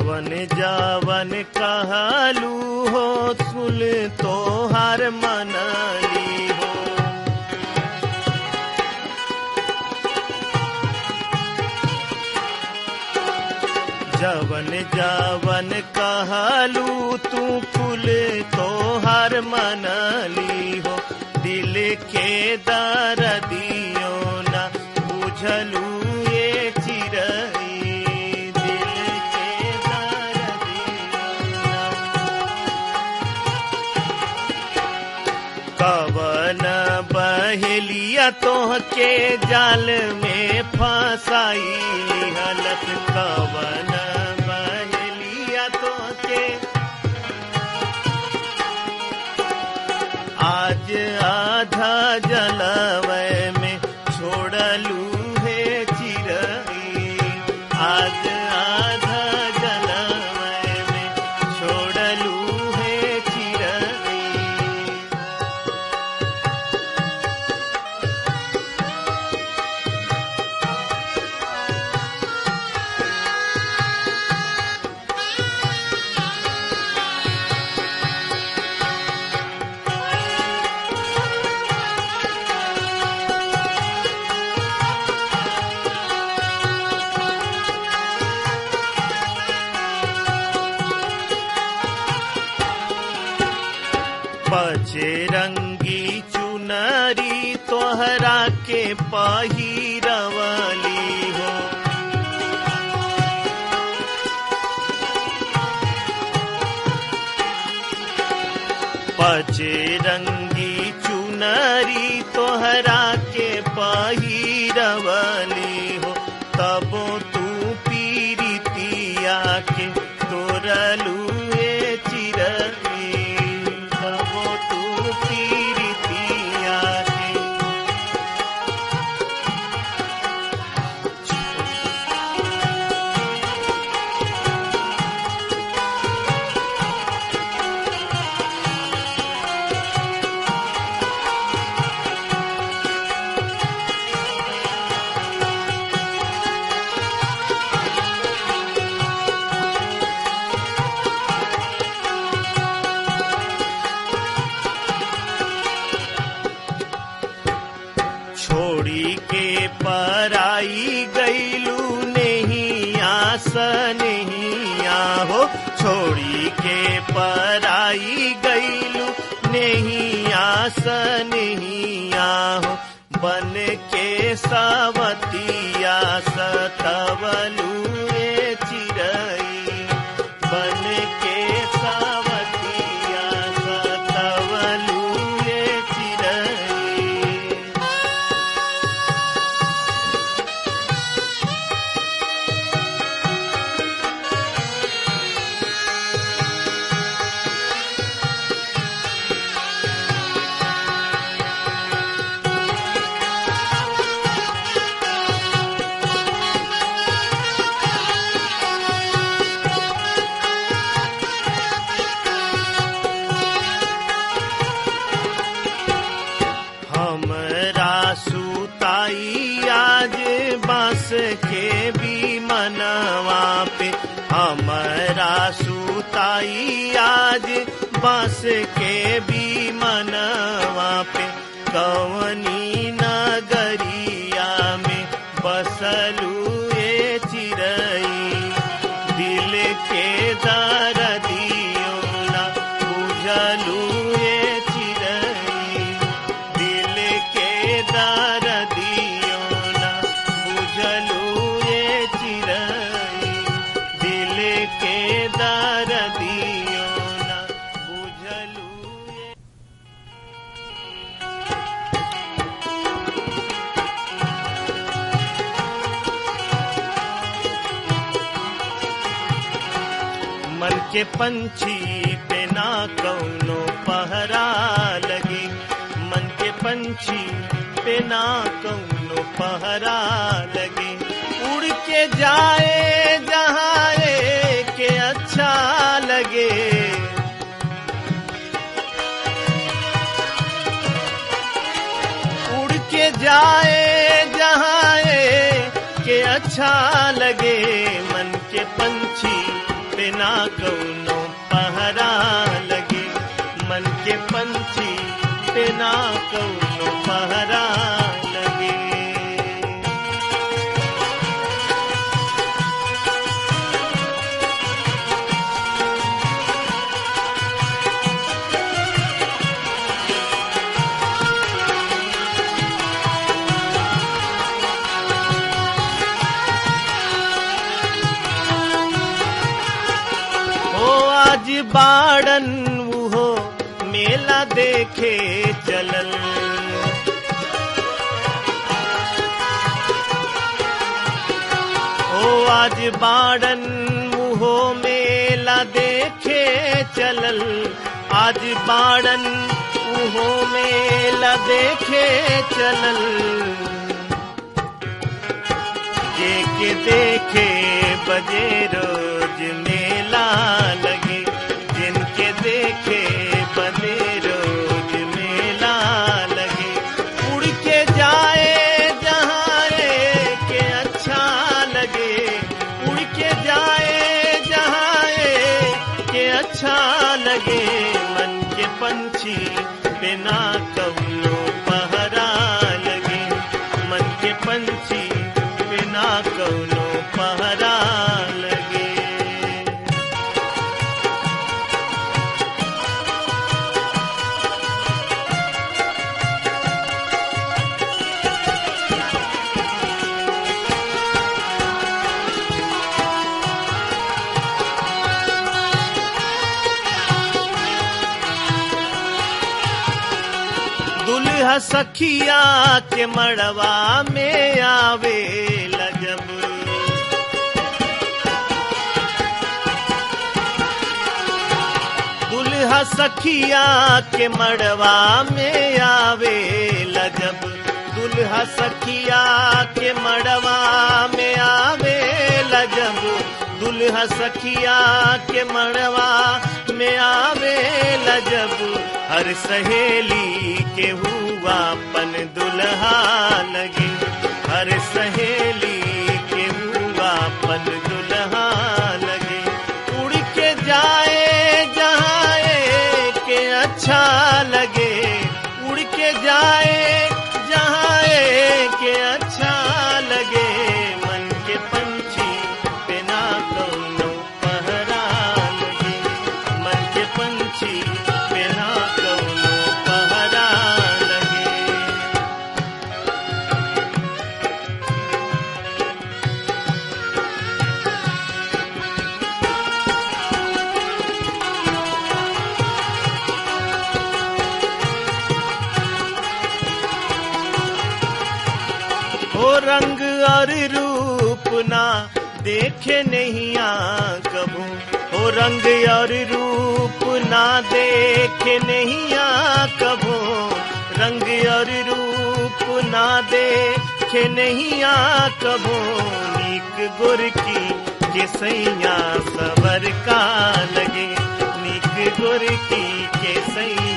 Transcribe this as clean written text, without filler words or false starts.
जवन जवन कहलू हो सुन तोहार मनली हो। जवन जवन कहलू तू कुल तोहार मनली हो। दिल के दर्दियों न बुझलू ये चिरई, दिल के दर्दियों कवन बहेलिया तोहके जाल में फंसाई हलत। कवन बहेलिया तोहके आज आधा जलवय में छोड़लू है चिरई। आज आधा जलवय में छोड़लू है चिरई। बचे रंगी चुनरी तोहरा के पहिरवली हो। बचे रंगी चुनरी तोहरा के पहिरवली हो। तबो तू पीरितिया के तोरलू ए चिरई। छोड़ी के पराई गईलू नहीं आस नहीं आहो। छोड़ी के पराई गईलू नहीं आस नहीं आहो। बन के सावतिया सतवलू ए चिरई। बन के सावतिया सतवलू ए चिरई। हमरा सुताई आज बांस के भी मनवा पे। हमरा सुताई आज बांस के भी मनवा पे। कवनी नगरिया में बसलू ए चिरई। दिल के दर्दियों न बुझलू ए चिरई। दिल के दर्दियों न बुझलू ए चिरई। दिल के दर्दियों न बुझलू ए। मन के पंछी पे ना कौनो पहरा लगे। मन के पंछी पे ना कौनो पहरा लगे। उड़ के जाए जहाँ के अच्छा लगे। उड़ के जाए जहाँ के अच्छा लगे। मन के पंछी पे ना कौनो पहरा लगे, मन के पंछी पे ना कौनो पहरा लगे। आज बाड़न वो मेला देखे चलल, ओ आज बाड़न वो मेला देखे चलल, आज बाड़न वो मेला देखे चलल। के देखे बजे रोज मेला लगे, जिनके देखे बजे रोज मेला लगे। उड़ के जाए जहाँ के अच्छा लगे, उड़ के जाए जहाँ के अच्छा लगे। मन के पंछी पे ना कौनो पहरा लगे, मन के पंछी पे ना कौनो पहरा लगे। दुल्हा सखिया के मड़वा में आवे जब, दुल्हा सखिया के मड़वा में आवे जब, दुल्हा सखिया के मड़वा में आवे जब, दुल्हा सखिया के मड़वा में आवे जब। हर सहेली के हुआ पन दुल्हा लगे, हर सहेली के हुआ पन दुल्हा लगे। उड़ के जाए जहाँ के अच्छा लगे, उड़ के जाए जहाँ के अच्छा लगे। मन के पंछी पे ना कौनो पहरा लगे, मन के पंछी पे ना कौनो पहरा लगे। ओ रंग और रूप ना देखे नहीं कबू, ओ रंग और रूप ना देखे नहीं कबू, रंग और रूप ना देखे नहीं कबू। नीक गोरकी के सैया सवर का लगे, नीक गोरकी के सैया